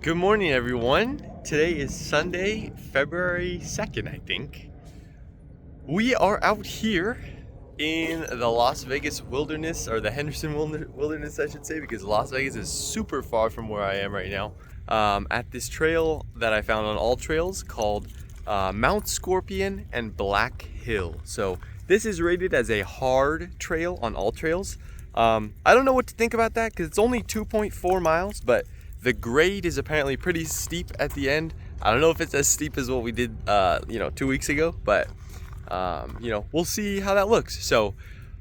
Good morning, everyone. Today is Sunday, February 2nd, I think. We are out here in the Las Vegas wilderness, or the Henderson wilderness, I should say, because Las Vegas is super far from where I am right now. At this trail that I found on All Trails called Mount Scorpion and Black Hill. So this is rated as a hard trail on All Trails. I don't know what to think about that because it's only 2.4 miles, but the grade is apparently pretty steep at the end. I don't know if it's as steep as what we did, 2 weeks ago, but we'll see how that looks. So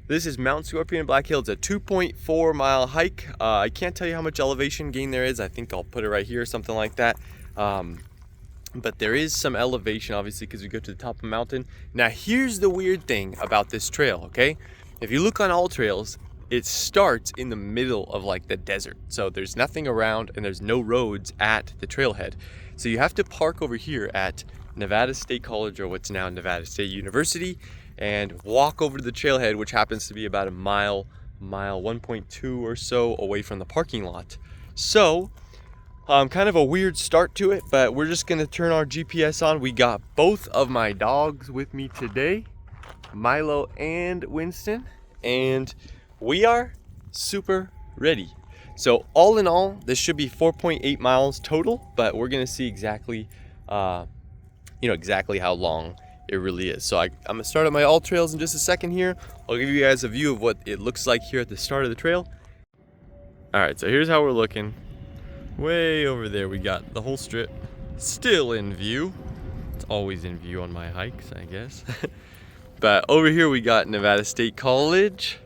this is Mount Scorpion and Black Hill. It's a 2.4 mile hike. I can't tell you how much elevation gain there is. I think I'll put it right here, something like that. But there is some elevation, obviously, because we go to the top of the mountain. Now, here's the weird thing about this trail, okay? If you look on All Trails, it starts in the middle of like the desert. So there's nothing around and there's no roads at the trailhead. So you have to park over here at Nevada State College, or what's now Nevada State University, and walk over to the trailhead, which happens to be about a mile 1.2 or so away from the parking lot. So kind of a weird start to it, but we're just gonna turn our GPS on. We got both of my dogs with me today, Milo and Winston, and we are super ready. So all in all, this should be 4.8 miles total, but we're gonna see exactly exactly how long it really is. So I'm gonna start at my All Trails in just a second here. I'll give you guys a view of what it looks like here at the start of the trail. All right, so here's how we're looking. Way over there, we got the whole strip still in view. It's always in view on my hikes, I guess. But over here we got Nevada State College.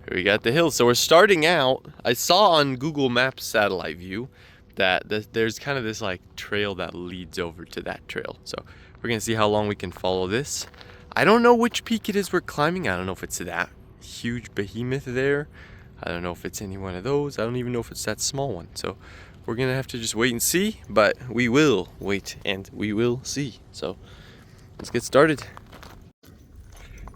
Here we got the hill. So we're starting out. I saw on Google Maps satellite view that there's kind of this like trail that leads over to that trail. So we're gonna see how long we can follow this. I don't know which peak it is we're climbing. I don't know if it's that huge behemoth there. I don't know if it's any one of those. I don't even know if it's that small one. So we're gonna have to just wait and see, but we will wait and we will see. So let's get started.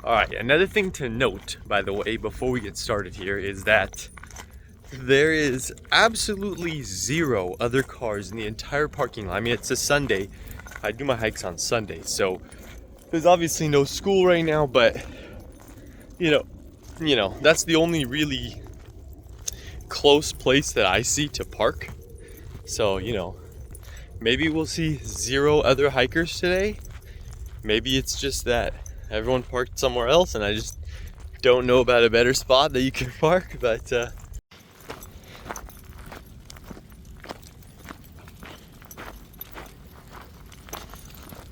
All right, another thing to note, by the way, before we get started here, is that there is absolutely zero other cars in the entire parking lot. I mean, it's a Sunday. I do my hikes on Sundays, so there's obviously no school right now, but that's the only really close place that I see to park. So, maybe we'll see zero other hikers today. Maybe it's just that everyone parked somewhere else and I just don't know about a better spot that you can park, but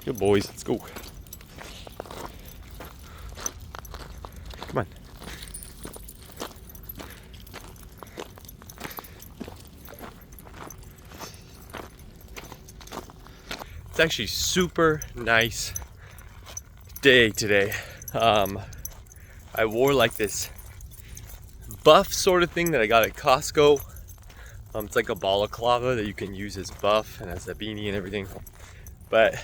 good boys, let's go. Come on. It's actually super nice day today. I wore like this buff sort of thing that I got at Costco. It's like a balaclava that you can use as buff and as a beanie and everything. But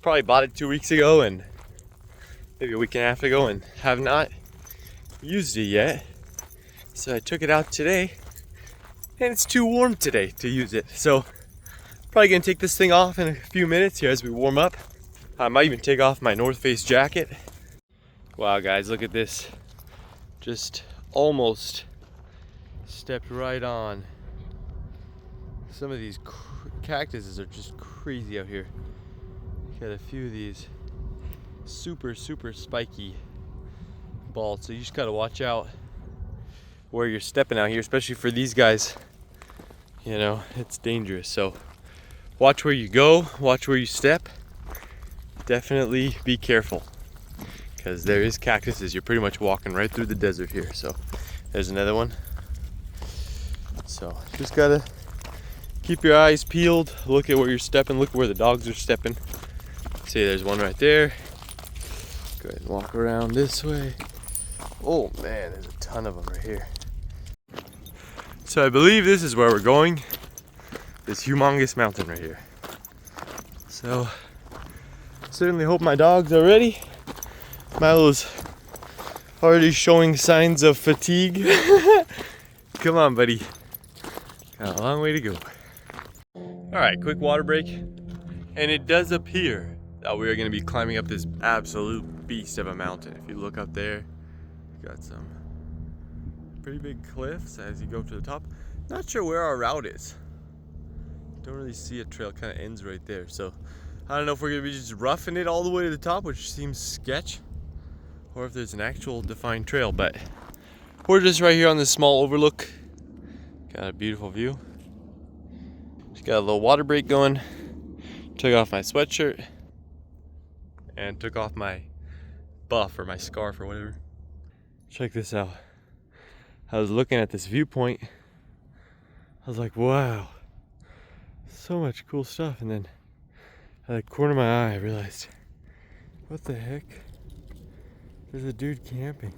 probably bought it 2 weeks ago and maybe a week and a half ago and have not used it yet. So I took it out today and it's too warm today to use it. So probably gonna take this thing off in a few minutes here as we warm up. I might even take off my North Face jacket. Wow, guys, look at this. Just almost stepped right on. Some of these cactuses are just crazy out here. Got a few of these super spiky balls, so you just gotta watch out where you're stepping out here, especially for these guys. It's dangerous, so watch where you go, watch where you step. Definitely be careful, because there is cactuses. You're pretty much walking right through the desert here. So there's another one. So just gotta keep your eyes peeled, look at where you're stepping, look where the dogs are stepping. See, there's one right there. Go ahead and walk around this way. Oh man, there's a ton of them right here. So I believe this is where we're going, this humongous mountain right here. So certainly hope my dogs are ready. Milo's already showing signs of fatigue. Come on, buddy. Got a long way to go. All right, quick water break. And it does appear that we are gonna be climbing up this absolute beast of a mountain. If you look up there, you got some pretty big cliffs as you go up to the top. Not sure where our route is. Don't really see a trail, kind of ends right there. So I don't know if we're gonna be just roughing it all the way to the top, which seems sketch, or if there's an actual defined trail, but we're just right here on this small overlook. Got a beautiful view. Just got a little water break going. Took off my sweatshirt and took off my buff or my scarf or whatever. Check this out. I was looking at this viewpoint. I was like, wow, so much cool stuff. And then at the corner of my eye, I realized, what the heck? There's a dude camping.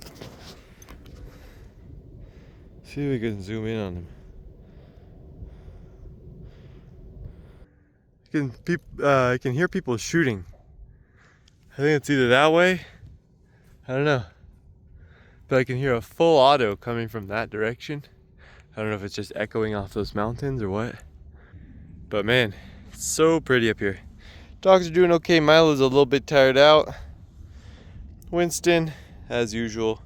See if we can zoom in on him. I can hear people shooting. I think it's either that way. I don't know. But I can hear a full auto coming from that direction. I don't know if it's just echoing off those mountains or what. But man, it's so pretty up here. Dogs are doing okay. Milo's a little bit tired out. Winston, as usual,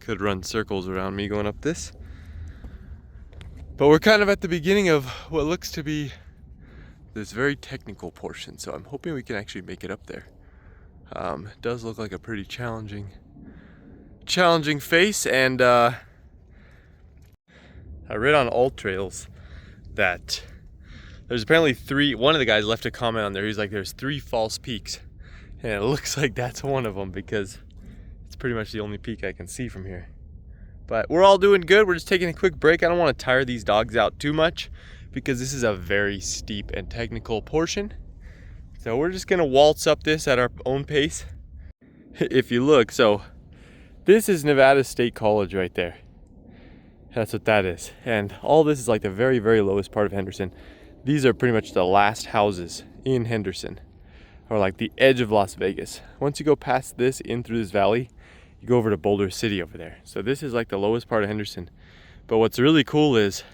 could run circles around me going up this. But we're kind of at the beginning of what looks to be this very technical portion, so I'm hoping we can actually make it up there. It does look like a pretty challenging face, and I read on Alt Trails that there's apparently one of the guys left a comment on there. He's like, there's 3 false peaks, and it looks like that's one of them because it's pretty much the only peak I can see from here. But we're all doing good. We're just taking a quick break. I don't want to tire these dogs out too much because this is a very steep and technical portion. So we're just gonna waltz up this at our own pace. If you look, so this is Nevada State College right there. That's what that is. And all this is like the very, very lowest part of Henderson. These are pretty much the last houses in Henderson, or like the edge of Las Vegas. Once you go past this in through this valley, you go over to Boulder City over there. So this is like the lowest part of Henderson. But what's really cool is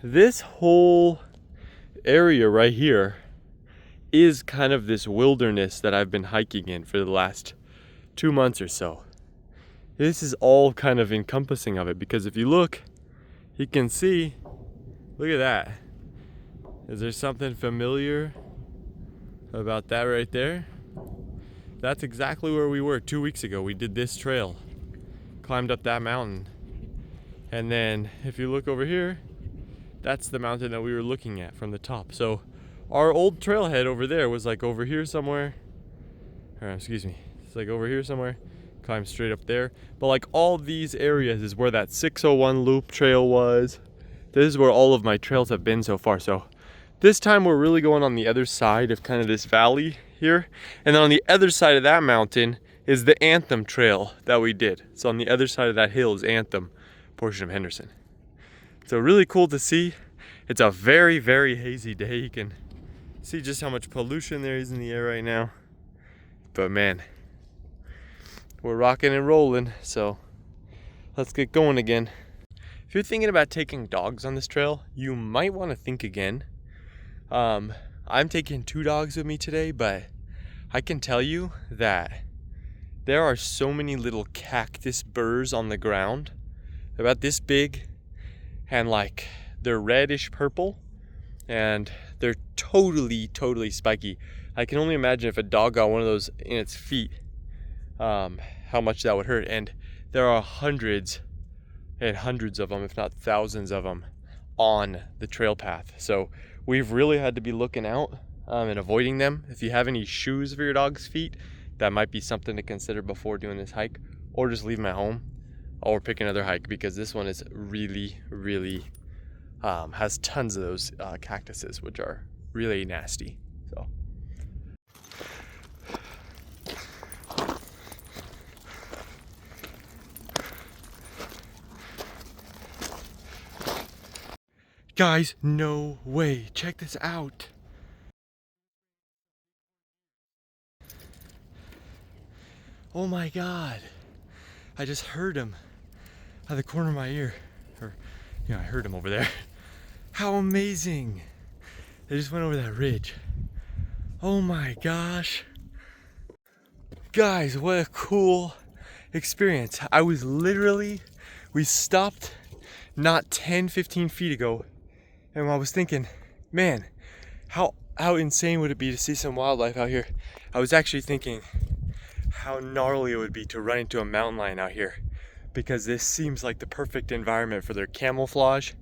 this whole area right here is kind of this wilderness that I've been hiking in for the last 2 months or so. This is all kind of encompassing of it, because if you look, you can see, look at that. Is there something familiar about that right there? That's exactly where we were 2 weeks ago. We did this trail, climbed up that mountain. And then if you look over here, that's the mountain that we were looking at from the top. So our old trailhead over there was like over here somewhere, or excuse me, it's like over here somewhere, climb straight up there. But like all these areas is where that 601 loop trail was. This is where all of my trails have been so far. So this time we're really going on the other side of kind of this valley here. And then on the other side of that mountain is the Anthem trail that we did. So on the other side of that hill is Anthem portion of Henderson. So really cool to see. It's a very, very hazy day. You can see just how much pollution there is in the air right now. But man, we're rocking and rolling. So let's get going again. If you're thinking about taking dogs on this trail, you might want to think again. I'm taking 2 dogs with me today, but I can tell you that there are so many little cactus burrs on the ground. They're about this big, and like they're reddish purple, and they're totally spiky. I can only imagine if a dog got one of those in its feet, how much that would hurt. And there are hundreds and hundreds of them, if not thousands of them, on the trail path. So we've really had to be looking out and avoiding them. If you have any shoes for your dog's feet, that might be something to consider before doing this hike, or just leave them at home, or pick another hike, because this one is really has tons of those cactuses, which are really nasty. So guys, no way, check this out. Oh my god, I just heard him at the corner of my ear. Or, yeah, I heard him over there. How amazing. They just went over that ridge. Oh my gosh. Guys, what a cool experience. We stopped not 10, 15 feet ago, and I was thinking, man, how insane would it be to see some wildlife out here? I was actually thinking how gnarly it would be to run into a mountain lion out here, because this seems like the perfect environment for their camouflage.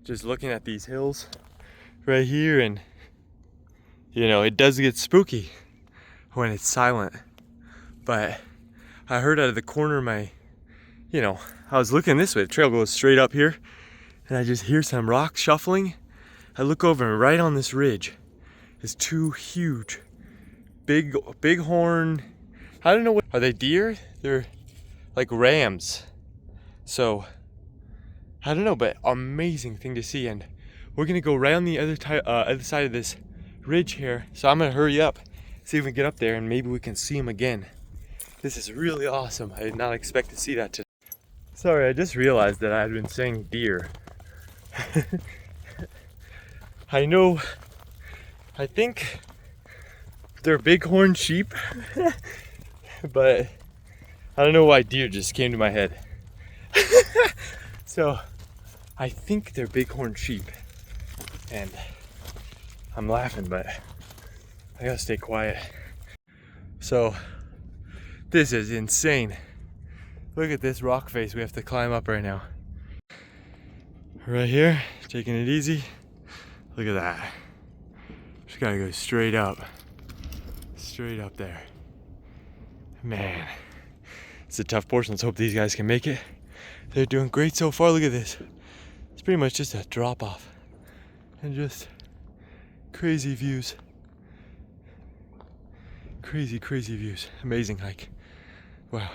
Just looking at these hills right here, and you know, it does get spooky when it's silent. But I heard out of the corner of my, I was looking this way, the trail goes straight up here, and I just hear some rocks shuffling. I look over, and right on this ridge is two huge bighorn, I don't know what, are they deer? They're like rams. So, I don't know, but amazing thing to see. And we're gonna go right on the other side of this ridge here. So I'm gonna hurry up, see if we can get up there, and maybe we can see them again. This is really awesome. I did not expect to see that today. Sorry, I just realized that I had been saying deer. I think they're bighorn sheep, but I don't know why deer just came to my head. So I think they're bighorn sheep, and I'm laughing, but I gotta stay quiet. So this is insane. Look at this rock face we have to climb up right now. Right here, taking it easy. Look at that. Just gotta go straight up there. Man, it's a tough portion. Let's hope these guys can make it. They're doing great so far. Look at this. It's pretty much just a drop off and just crazy views. Crazy views. Amazing hike. Wow.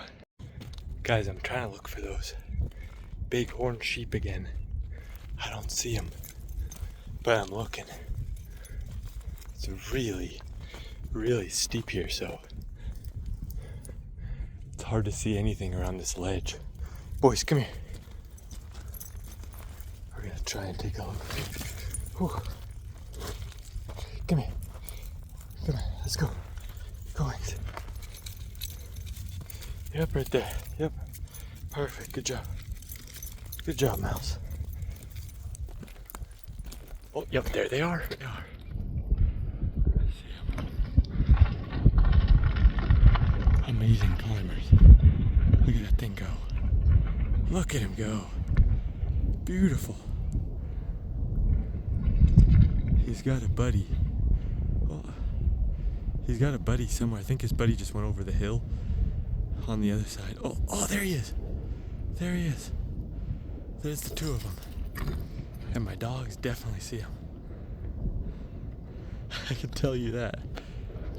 Guys, I'm trying to look for those bighorn sheep again. I don't see them, but I'm looking. It's really steep here, so it's hard to see anything around this ledge. Boys, come here. We're gonna try and take a look. Whew. Come here. Let's go. Go on. Yep, right there. Yep. Perfect. Good job. Good job, Mouse. Oh, yep, there they are. They are. Amazing climbers. Look at that thing go. Look at him go. Beautiful. He's got a buddy. Oh, he's got a buddy somewhere. I think his buddy just went over the hill on the other side. Oh, there he is. There he is. There's the two of them. And my dogs definitely see him. I can tell you that.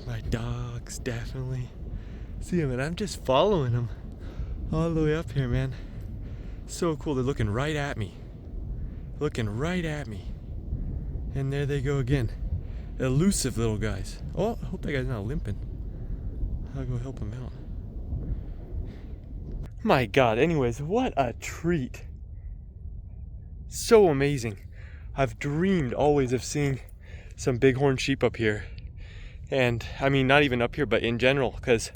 My dogs definitely see him, and I'm just following him all the way up here, man. So cool. They're looking right at me. And there they go again. Elusive little guys. Oh, I hope that guy's not limping. I'll go help him out. My God, anyways, what a treat. So amazing. I've dreamed always of seeing some bighorn sheep up here. And I mean, not even up here, but in general, because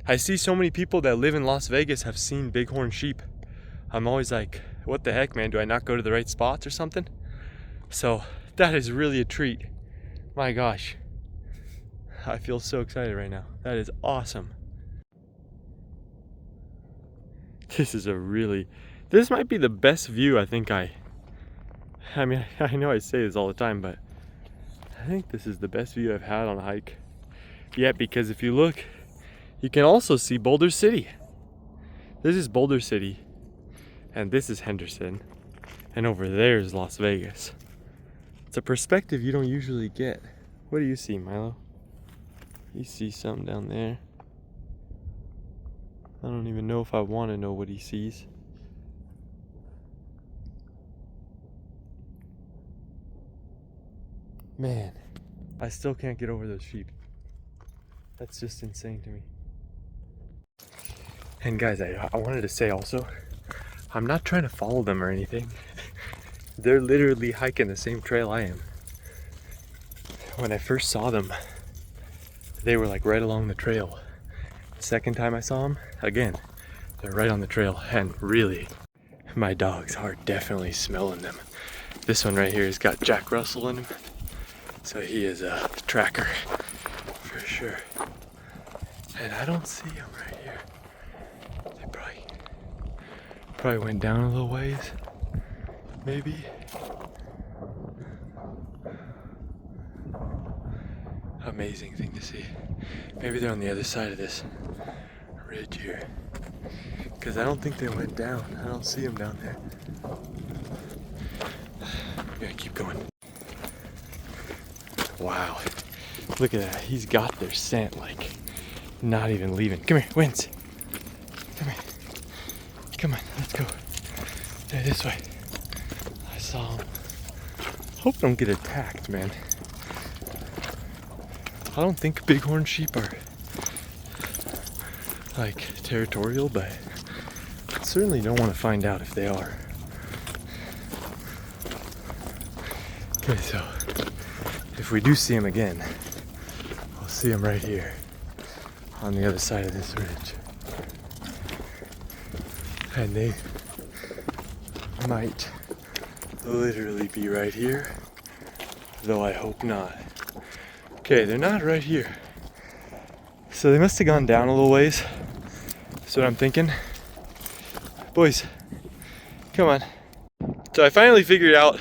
I see so many people that live in Las Vegas have seen bighorn sheep. I'm always like, what the heck, man? Do I not go to the right spots or something? So that is really a treat. My gosh. I feel so excited right now. That is awesome. This might be the best view I mean, I know I say this all the time, but I think this is the best view I've had on a hike yet, because if you look, you can also see Boulder City. This is Boulder City, and this is Henderson, and over there is Las Vegas. It's a perspective you don't usually get. What do you see, Milo? You see something down there. I don't even know if I want to know what he sees. Man, I still can't get over those sheep. That's just insane to me. And guys, I wanted to say also, I'm not trying to follow them or anything. they're literally hiking the same trail I am. When I first saw them, they were like right along the trail. Second time I saw them, again, they're right on the trail, and really, my dogs are definitely smelling them. This one right here has got Jack Russell in him, so he is a tracker for sure. And I don't see him right here. They probably went down a little ways, maybe. Amazing thing to see. Maybe they're on the other side of this ridge here, because I don't think they went down. I don't see them down there. I'm gonna keep going. Wow, look at that. He's got their scent, like not even leaving. Come here, Wins. Come here. Come on, let's go. Yeah, this way. I saw him. Hope I don't get attacked, man. I don't think bighorn sheep are like territorial, but I certainly don't want to find out if they are. Okay, so if we do see them again, we'll see them right here on the other side of this ridge. And they might literally be right here, though I hope not. Okay, they're not right here. So they must have gone down a little ways. That's what I'm thinking. Boys, come on. So I finally figured out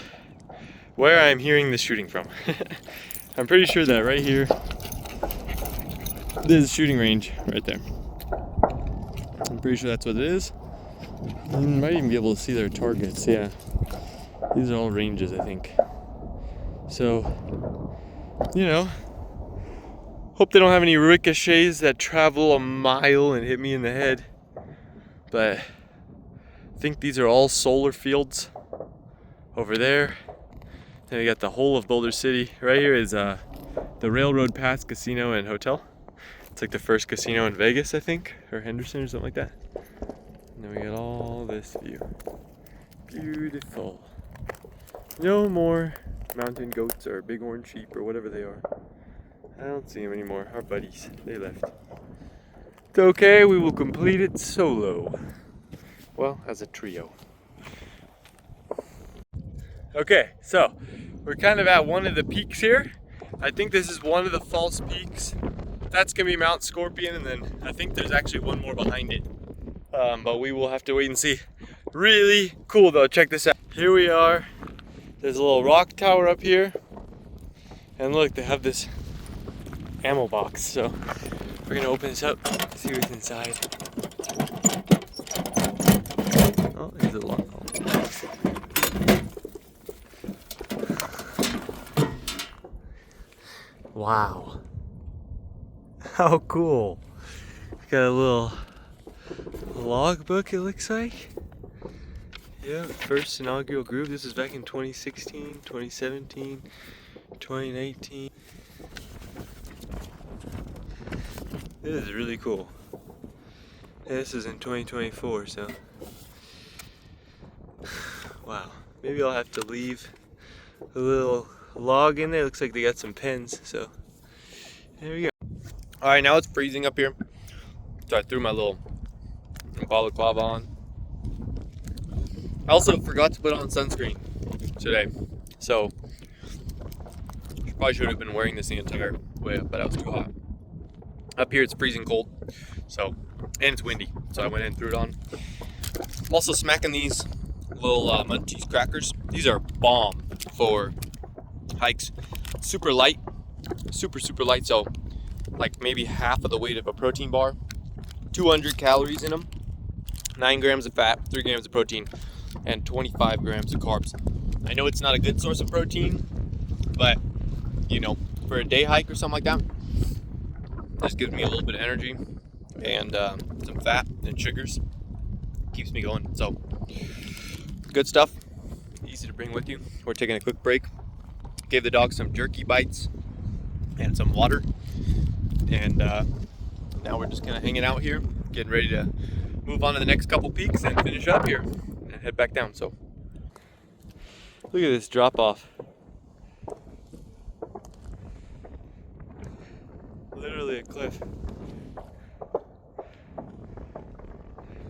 where I'm hearing the shooting from. I'm pretty sure that right here, this is a shooting range right there. I'm pretty sure that's what it is. You might even be able to see their targets, yeah. These are all ranges, I think. So, you know, hope they don't have any ricochets that travel a mile and hit me in the head. But I think these are all solar fields over there. Then we got the whole of Boulder City. Right here is the Railroad Pass Casino and Hotel. It's like the first casino in Vegas, I think, or Henderson or something like that. And then we got all this view. Beautiful. No more mountain goats or bighorn sheep or whatever they are. I don't see them anymore. Our buddies, they left. It's okay, we will complete it solo. Well, as a trio. Okay, so we're kind of at one of the peaks here. I think this is one of the false peaks. That's gonna be Mount Scorpion, and then I think there's actually one more behind it. But we will have to wait and see. Really cool though, check this out. Here we are. There's a little rock tower up here. And look, they have this ammo box. So we're gonna open this up, see what's inside. Oh, there's a lock. Wow. How cool. Got a little logbook, it looks like. Yeah, first inaugural group. This is back in 2016, 2017, 2019. This is really cool. This is in 2024, so. Wow. Maybe I'll have to leave a little log in there. Looks like they got some pens, so. There we go. Alright, now it's freezing up here. So I threw my little balaclava on. I also forgot to put on sunscreen today. So, probably should have been wearing this the entire way up, but I was too hot. Up here it's freezing cold. So, and it's windy. So I went in and threw it on. I'm also smacking these little mud cheese crackers. These are bomb for hikes. Super light. Super light. So, like maybe half of the weight of a protein bar. 200 calories in them. 9 grams of fat, 3 grams of protein, and 25 grams of carbs. I know it's not a good source of protein, but you know, for a day hike or something like that, this gives me a little bit of energy and some fat and sugars. Keeps me going. So good stuff. Easy to bring with you. We're taking a quick break. Gave the dog some jerky bites and some water, and now we're just kind of hanging out here, getting ready to move on to the next couple peaks and finish up here and head back down. So Look at this drop off. Literally a cliff.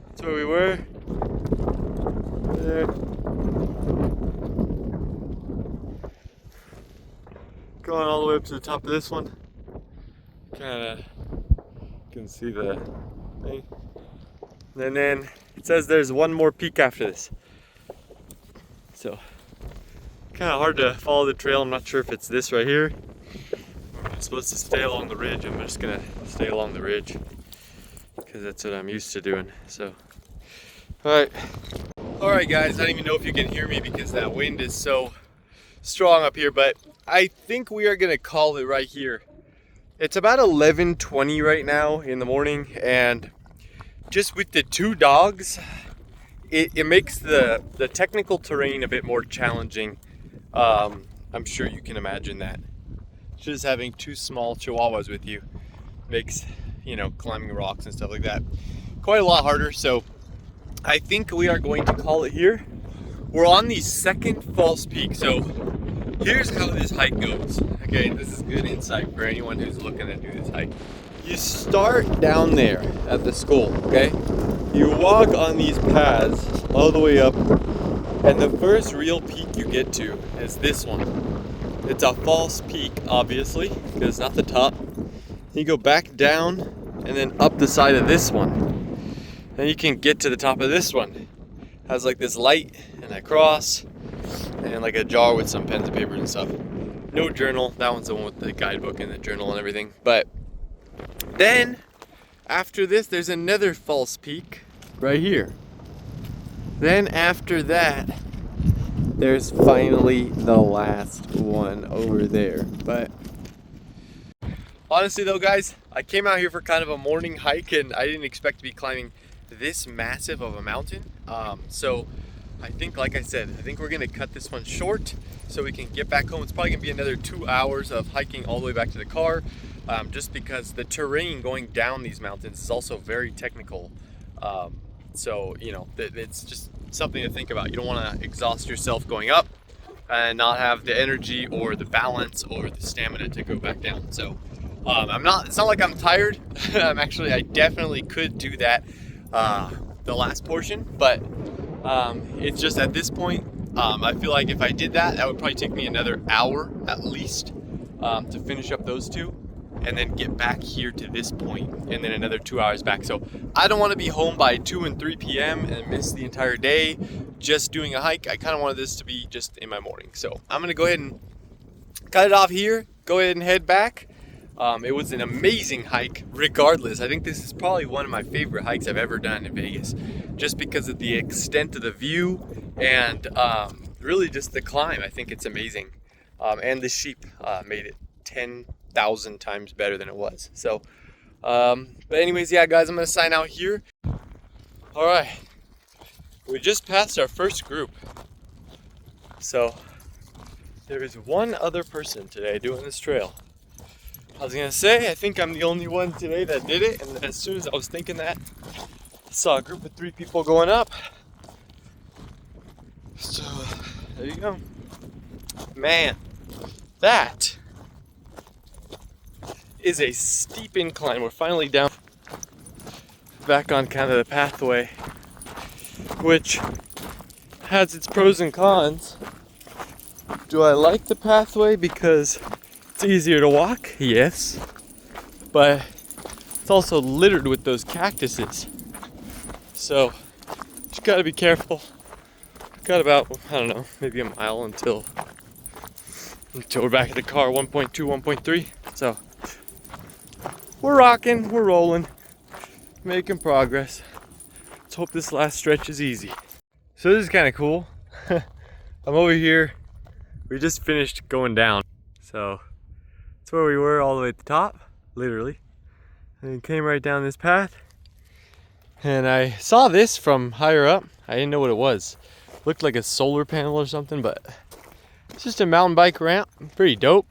That's where we were. Over there. Going all the way up to the top of this one. Kinda can see the thing. And then it says there's one more peak after this. So kind of hard to follow the trail. I'm not sure if it's this right here. I'm supposed to stay along the ridge. I'm just gonna stay along the ridge because that's what I'm used to doing. So, all right, guys. I don't even know if you can hear me because that wind is so strong up here, but I think we are gonna call it right here. It's about 11:20 right now in the morning, and just with the two dogs, it makes the technical terrain a bit more challenging. I'm sure you can imagine that. Just having two small chihuahuas with you makes, you know, climbing rocks and stuff like that quite a lot harder. So I think we are going to call it here. We're on the second false peak. So here's how this hike goes. Okay, this is good insight for anyone who's looking to do this hike. You start down there at the skull, okay? You walk on these paths all the way up, and the first real peak you get to is this one. It's a false peak, obviously, because it's not the top. You go back down and then up the side of this one. Then you can get to the top of this one. It has like this light and a cross and like a jar with some pens and papers and stuff. No journal. That one's the one with the guidebook and the journal and everything. But then after this, there's another false peak right here. Then after that, there's finally the last one over there. But honestly though, guys, I came out here for kind of a morning hike and I didn't expect to be climbing this massive of a mountain. So I think, like I said, I think we're gonna cut this one short so we can get back home. It's probably gonna be another 2 hours of hiking all the way back to the car, just because the terrain going down these mountains is also very technical. So, you know, it's just something to think about. You don't want to exhaust yourself going up and not have the energy or the balance or the stamina to go back down. So it's not like I'm tired. I definitely could do that the last portion, but it's just at this point, I feel like if I did that, that would probably take me another hour at least to finish up those two, and then get back here to this point, and then another 2 hours back. So I don't want to be home by 2 and 3 p.m. and miss the entire day just doing a hike. I kind of wanted this to be just in my morning. So I'm gonna go ahead and cut it off here, go ahead and head back. It was an amazing hike regardless. I think this is probably one of my favorite hikes I've ever done in Vegas, just because of the extent of the view and really just the climb. I think it's amazing. And the sheep made it 10,000 times better than it was. So, but anyways, yeah, guys, I'm gonna sign out here. All right, we just passed our first group. So there is one other person today doing this trail. I was gonna say, I think I'm the only one today that did it, and as soon as I was thinking that, I saw a group of 3 people going up. So there you go. Man, that is a steep incline. We're finally down back on kind of the pathway, which has its pros and cons. Do I like the pathway because it's easier to walk? Yes, but it's also littered with those cactuses, so just gotta be careful. Got about, I don't know, maybe a mile until we're back at the car. 1.2, 1.3. So we're rocking, we're rolling, making progress. Let's hope this last stretch is easy. So this is kind of cool. I'm over here. We just finished going down. So that's where we were, all the way at the top, literally. And came right down this path. And I saw this from higher up. I didn't know what it was. Looked like a solar panel or something, but it's just a mountain bike ramp. Pretty dope.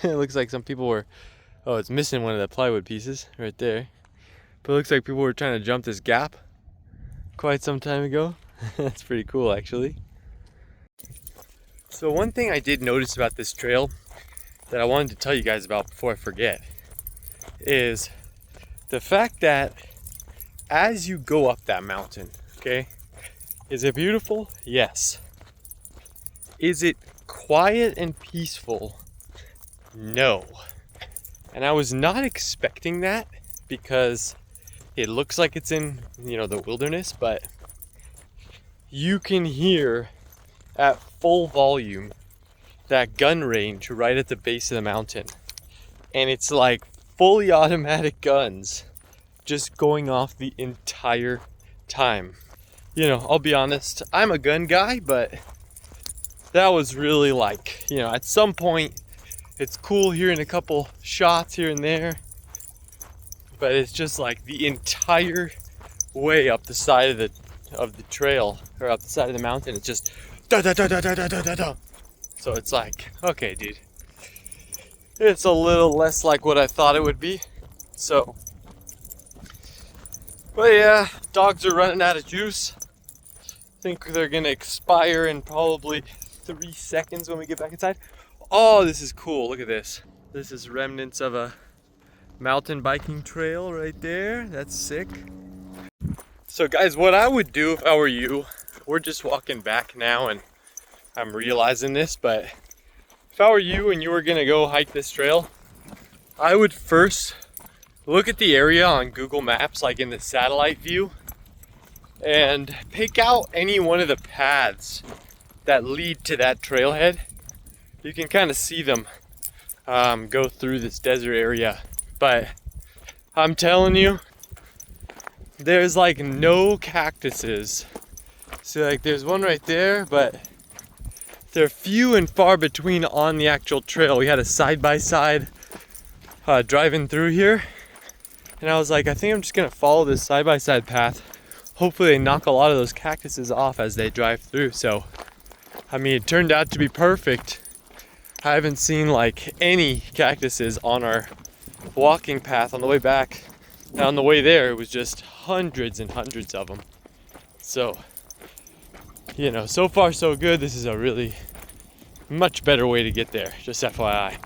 It looks like some people were, oh, it's missing one of the plywood pieces right there. But it looks like people were trying to jump this gap quite some time ago. That's pretty cool, actually. So one thing I did notice about this trail that I wanted to tell you guys about before I forget is the fact that as you go up that mountain, okay, is it beautiful? Yes. Is it quiet and peaceful? No. And I was not expecting that because it looks like it's in, the wilderness, but you can hear at full volume that gun range right at the base of the mountain. And it's like fully automatic guns just going off the entire time. I'll be honest, I'm a gun guy, but that was really like, at some point it's cool hearing a couple shots here and there, but it's just like the entire way up the side of the trail, or up the side of the mountain, it's just da da da da da da da da. So it's like, okay, dude, it's a little less like what I thought it would be. So, but yeah, dogs are running out of juice. I think they're gonna expire in probably 3 seconds when we get back inside. Oh, this is cool. Look at this. This is remnants of a mountain biking trail right there. That's sick. So guys, what I would do if I were you, we're just walking back now and I'm realizing this, but if I were you and you were gonna go hike this trail, I would first look at the area on Google Maps, like in the satellite view, and pick out any one of the paths that lead to that trailhead. You can kind of see them go through this desert area, but I'm telling you, there's like no cactuses. So like there's one right there, but they're few and far between on the actual trail. We had a side-by-side driving through here, and I was like, I think I'm just gonna follow this side-by-side path. Hopefully they knock a lot of those cactuses off as they drive through. So, I mean, it turned out to be perfect. I haven't seen like any cactuses on our walking path on the way back. And on the way there, it was just hundreds and hundreds of them. So, so far so good. This is a really much better way to get there, just FYI.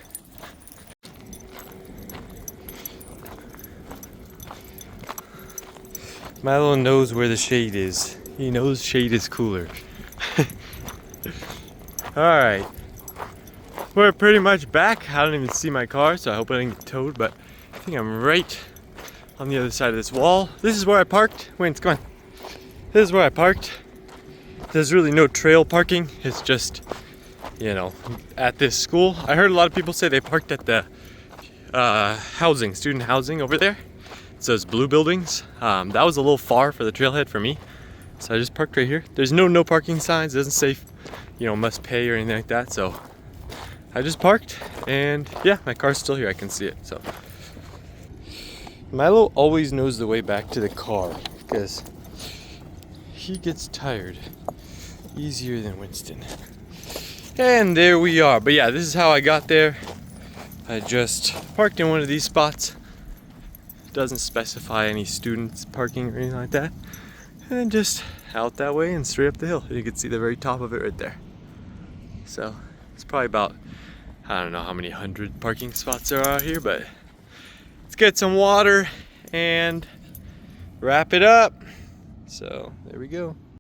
Milo knows where the shade is. He knows shade is cooler. Alright. We're pretty much back. I don't even see my car, so I hope I didn't get towed, but I think I'm right on the other side of this wall. This is where I parked. Wayne, come on. This is where I parked. There's really no trail parking. It's just, at this school. I heard a lot of people say they parked at the student housing over there. It's those blue buildings. That was a little far for the trailhead for me. So I just parked right here. There's no parking signs. It doesn't say, must pay or anything like that. So I just parked, and yeah, my car's still here. I can see it. So Milo always knows the way back to the car because he gets tired easier than Winston. And there we are. But yeah, this is how I got there. I just parked in one of these spots. Doesn't specify any students parking or anything like that. And just out that way and straight up the hill. You can see the very top of it right there. So it's probably about, I don't know how many 100 parking spots there are out here, but let's get some water and wrap it up. So there we go.